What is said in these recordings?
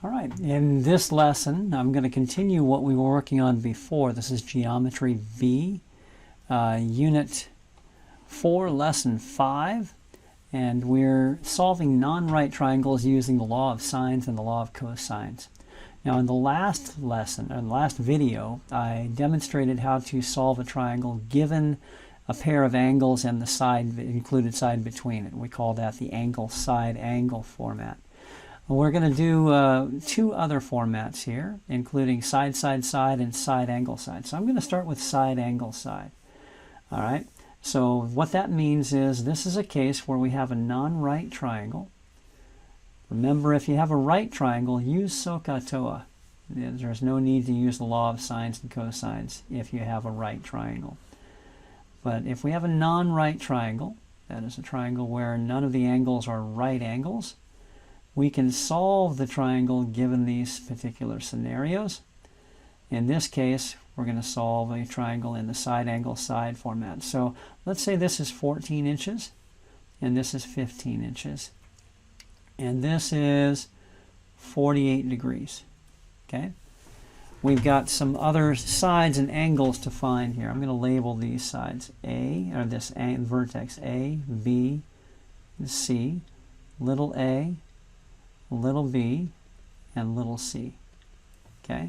All right, in this lesson, I'm going to continue what we were working on before. This is Geometry B, Unit 4, Lesson 5, and we're solving non-right triangles using the law of sines and the law of cosines. Now, in the last lesson, or in the last video, I demonstrated how to solve a triangle given a pair of angles and the side, included side between it. We call that the angle-side angle format. We're going to do two other formats here, including side, side, side, and side, angle, side. So I'm going to start with side, angle, side. All right. So what that means is this is a case where we have a non-right triangle. Remember, if you have a right triangle, use SOHCAHTOA. There's no need to use the law of sines and cosines if you have a right triangle. But if we have a non-right triangle, that is a triangle where none of the angles are right angles, we can solve the triangle given these particular scenarios. In this case, we're going to solve a triangle in the side angle side format. So let's say this is 14 inches and this is 15 inches. And this is 48 degrees. Okay? We've got some other sides and angles to find here. I'm going to label these sides A, or this vertex A, B, C, little a, little b, and little c. Okay?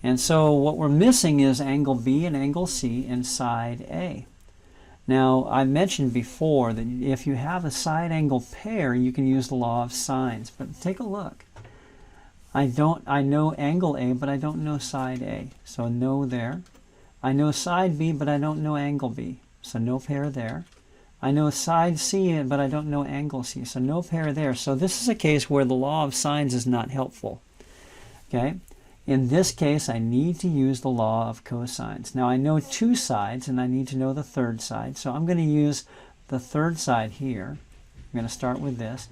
And so what we're missing is angle B and angle C and side A. Now, I mentioned before that if you have a side angle pair, you can use the law of sines. But take a look. I know angle A, but I don't know side A. So no there. I know side B, but I don't know angle B. So no pair there. I know side C, but I don't know angle C, so no pair there. So this is a case where the law of sines is not helpful. Okay? In this case, I need to use the law of cosines. Now, I know two sides, and I need to know the third side, so I'm going to use the third side here. I'm going to start with this.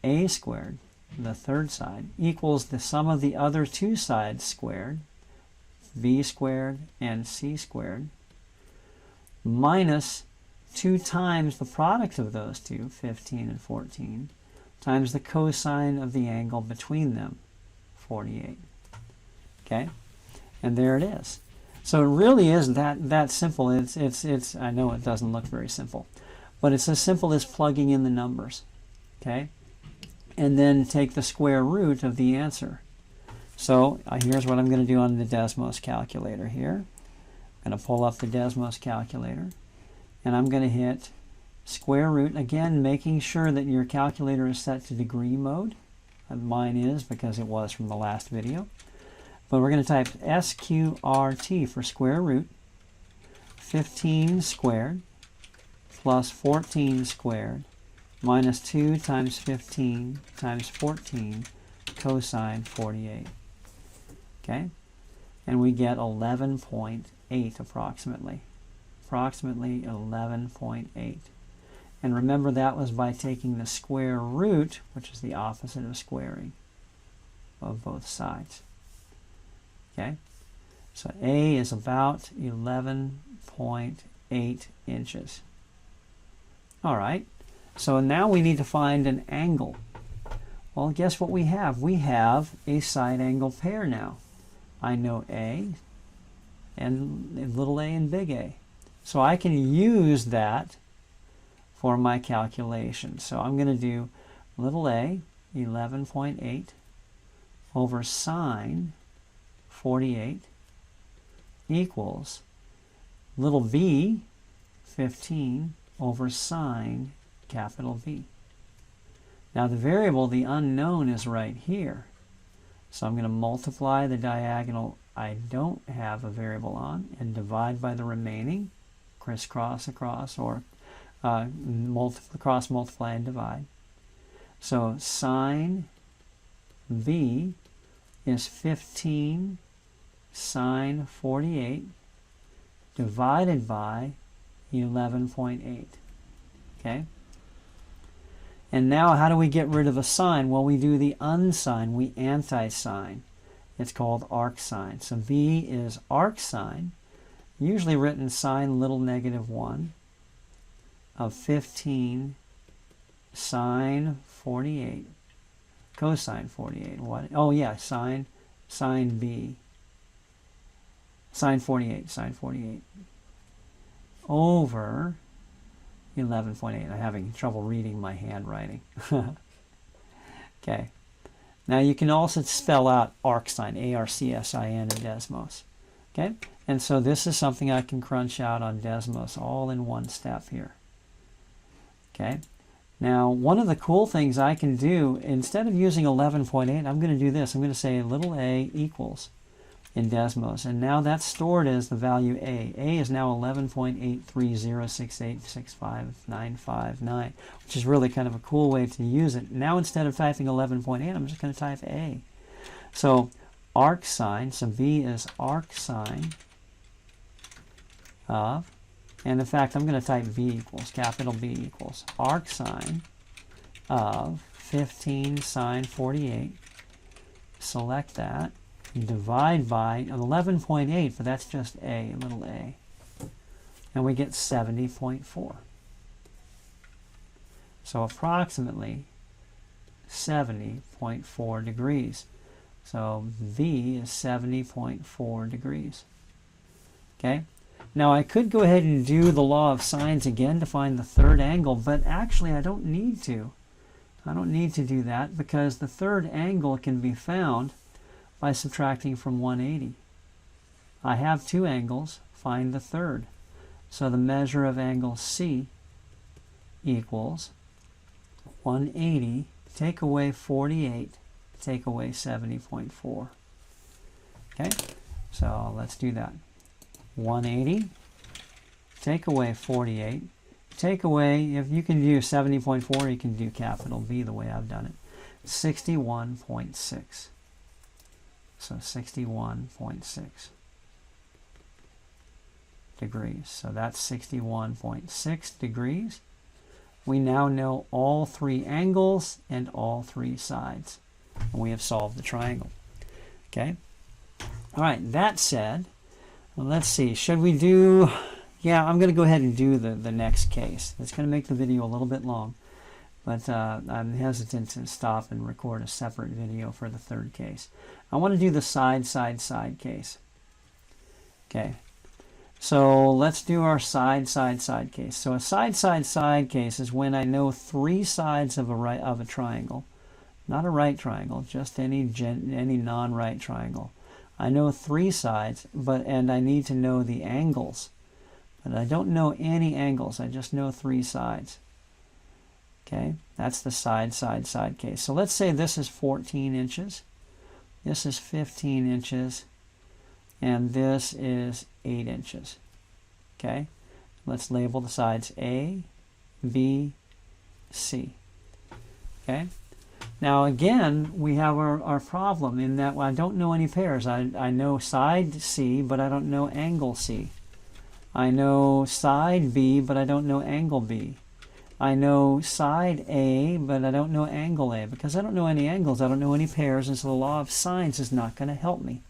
A squared, the third side, equals the sum of the other two sides squared, B squared and C squared, minus 2 times the product of those two, 15 and 14, times the cosine of the angle between them, 48. Okay? And there it is. So it really is that simple. It's I know it doesn't look very simple, but it's as simple as plugging in the numbers. Okay? And then take the square root of the answer. So here's what I'm going to do on the Desmos calculator here. I'm going to pull up the Desmos calculator. And I'm going to hit square root, again making sure that your calculator is set to degree mode. Mine is because it was from the last video. But we're going to type SQRT for square root, 15 squared plus 14 squared minus 2 times 15 times 14 cosine 48. Okay? And we get 11.8 approximately. Approximately 11.8. And remember, that was by taking the square root, which is the opposite of squaring, of both sides. Okay? So A is about 11.8 inches. All right. So now we need to find an angle. Well, guess what we have? We have a side angle pair now. I know A and little a and big A. So I can use that for my calculation. So I'm going to do little a, 11.8, over sine 48 equals little b, 15, over sine capital V. Now the variable, the unknown, is right here. So I'm going to multiply the diagonal I don't have a variable on and divide by the remaining, crisscross across, or cross multiply and divide. So sine V is 15 sine 48 divided by 11.8. Okay? And now how do we get rid of a sign? Well, we do the unsign. We anti-sign. It's called arc sine. So V is arc sine, usually written sine little negative 1 of 15 sine 48 cosine 48. What? Oh yeah, sine B. Sine 48 over 11.8. I'm having trouble reading my handwriting. Okay. Now you can also spell out arcsine, A-R-C-S-I-N, in Desmos. Okay. And so this is something I can crunch out on Desmos all in one step here. Okay. Now, one of the cool things I can do, instead of using 11.8, I'm going to do this. I'm going to say little a equals in Desmos. And now that's stored as the value a. A is now 11.83068659559, which is really kind of a cool way to use it. Now, instead of typing 11.8, I'm just going to type a. So, arcsine, so b is arcsine of, and in fact, I'm going to type b equals, capital B equals, arcsine of 15 sine 48. Select that. Divide by 11.8, but that's just a, little a. And we get 70.4. So approximately 70.4 degrees. So V is 70.4 degrees. Okay? Now I could go ahead and do the law of sines again to find the third angle, but actually I don't need to. I don't need to do that because the third angle can be found by subtracting from 180. I have two angles, find the third. So the measure of angle C equals 180, take away 48, take away 70.4. Okay, so let's do that. 180, take away 48, take away, if you can do 70.4, you can do capital B the way I've done it, 61.6. So 61.6 degrees. So that's 61.6 degrees. We now know all three angles and all three sides. And we have solved the triangle. Okay? All right, that said, let's see. Should we do... Yeah, I'm going to go ahead and do the next case. It's going to make the video a little bit long. But I'm hesitant to stop and record a separate video for the third case. I want to do the side case. Okay, so let's do our side case. So a side case is when I know three sides of a triangle, not a right triangle, just any non-right triangle. I know three sides, and I need to know the angles, but I don't know any angles. I just know three sides. Okay, that's the side case. So let's say this is 14 inches, this is 15 inches, and this is 8 inches. Okay, let's label the sides A, B, C. Okay, now again, we have our problem in that I don't know any pairs. I know side C, but I don't know angle C. I know side B, but I don't know angle B. I know side A, but I don't know angle A. Because I don't know any angles, I don't know any pairs, and so the law of sines is not going to help me.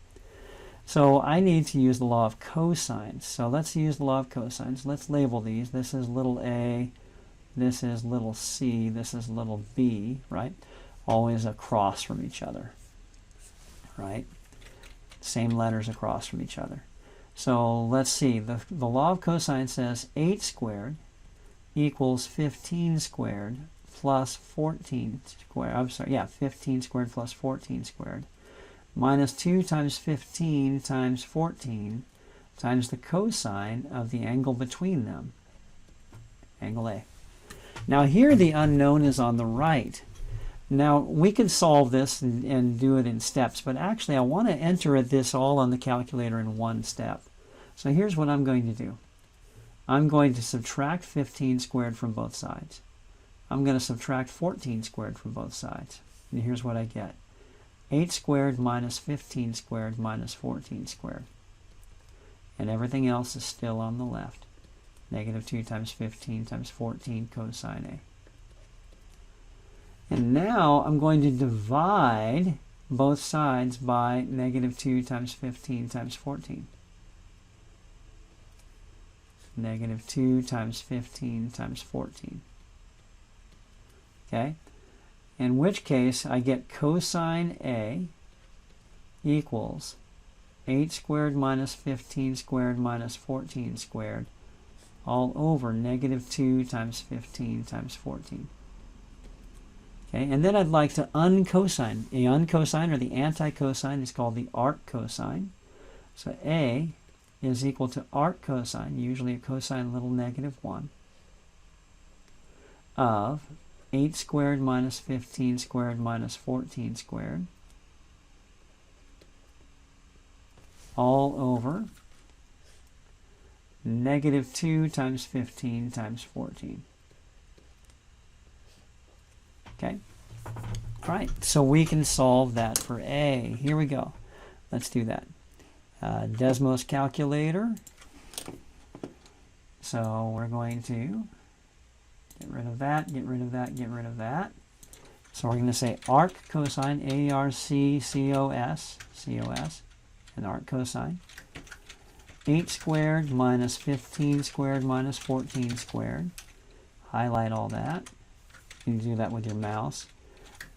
So I need to use the law of cosines. So let's use the law of cosines. Let's label these. This is little a, this is little c, this is little b, right? Always across from each other, right? Same letters across from each other. So let's see. The law of cosine says 8 squared equals 15 squared plus 14 squared. I'm sorry, yeah, 15 squared plus 14 squared minus 2 times 15 times 14 times the cosine of the angle between them, angle A. Now here the unknown is on the right. Now we could solve this and do it in steps, but actually I want to enter this all on the calculator in one step. So here's what I'm going to do. I'm going to subtract 15 squared from both sides. I'm going to subtract 14 squared from both sides. And here's what I get. 8 squared minus 15 squared minus 14 squared. And everything else is still on the left. Negative 2 times 15 times 14 cosine A. And now I'm going to divide both sides by negative 2 times 15 times 14. Negative 2 times 15 times 14. Okay? in which case I get cosine A equals 8 squared minus 15 squared minus 14 squared all over negative 2 times 15 times 14. Okay, and then I'd like to uncosine. The uncosine or the anticosine is called the arc cosine. So A is equal to arc cosine, usually a cosine little negative 1, of 8 squared minus 15 squared minus 14 squared all over negative 2 times 15 times 14. Okay? All right, so we can solve that for A. Here we go. Let's do that. Desmos calculator. So we're going to get rid of that, get rid of that, get rid of that. So we're going to say arc cosine, A-R-C-C-O-S, C-O-S, and arc cosine. 8 squared minus 15 squared minus 14 squared. Highlight all that. You can do that with your mouse.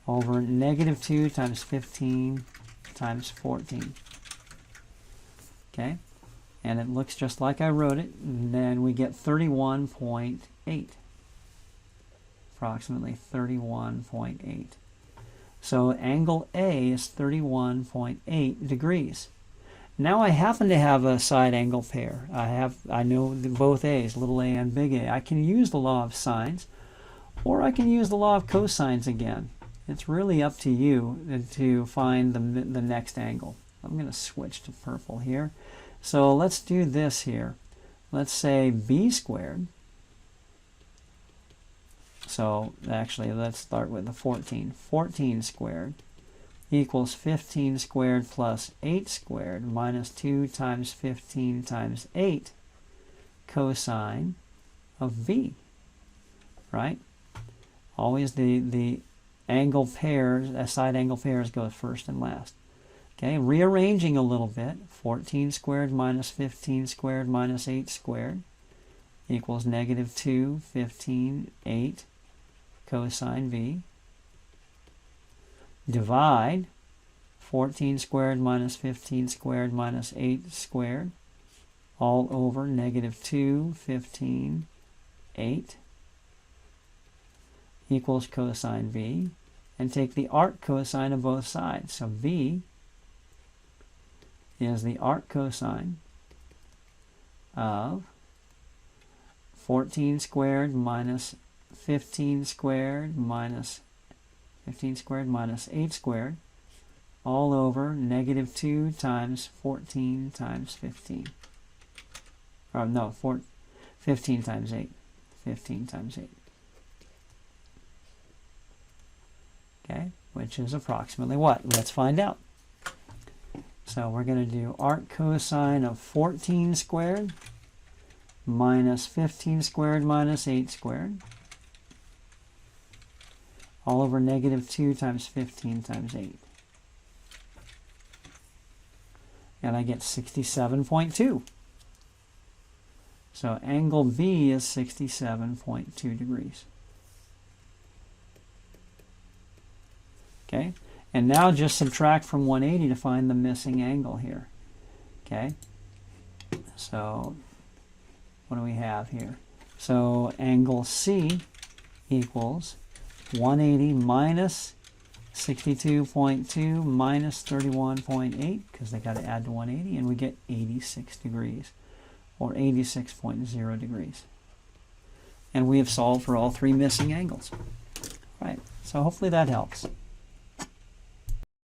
Over negative 2 times 15 times 14. Okay? And it looks just like I wrote it. And then we get 31.8. Approximately 31.8. So angle A is 31.8 degrees. Now I happen to have a side angle pair. I know both A's, little a and big A. I can use the law of sines, or I can use the law of cosines again. It's really up to you to find the next angle. I'm going to switch to purple here. So let's do this here. Let's say b squared. So actually, let's start with the 14. 14 squared equals 15 squared plus 8 squared minus 2 times 15 times 8 cosine of b. Right? Always the angle pairs, side angle pairs go first and last. Okay, rearranging a little bit. 14 squared minus 15 squared minus 8 squared equals negative 2, 15, 8 cosine b. Divide 14 squared minus 15 squared minus 8 squared all over negative 2, 15, 8 equals cosine b. And take the arc cosine of both sides. So b is the arc cosine of 14 squared minus 15 squared minus 15 squared minus 8 squared all over negative 2 times 14 times 15. Or no, 15 times 8. 15 times 8. Okay, which is approximately what? Let's find out. So we're going to do arc cosine of 14 squared minus 15 squared minus 8 squared all over negative 2 times 15 times 8. And I get 67.2. So angle B is 67.2 degrees. Okay, and now just subtract from 180 to find the missing angle here. Okay, so what do we have here? So angle C equals 180 minus 62.2 minus 31.8, because they got to add to 180, and we get 86 degrees, or 86.0 degrees. And we have solved for all three missing angles. Right, so hopefully that helps.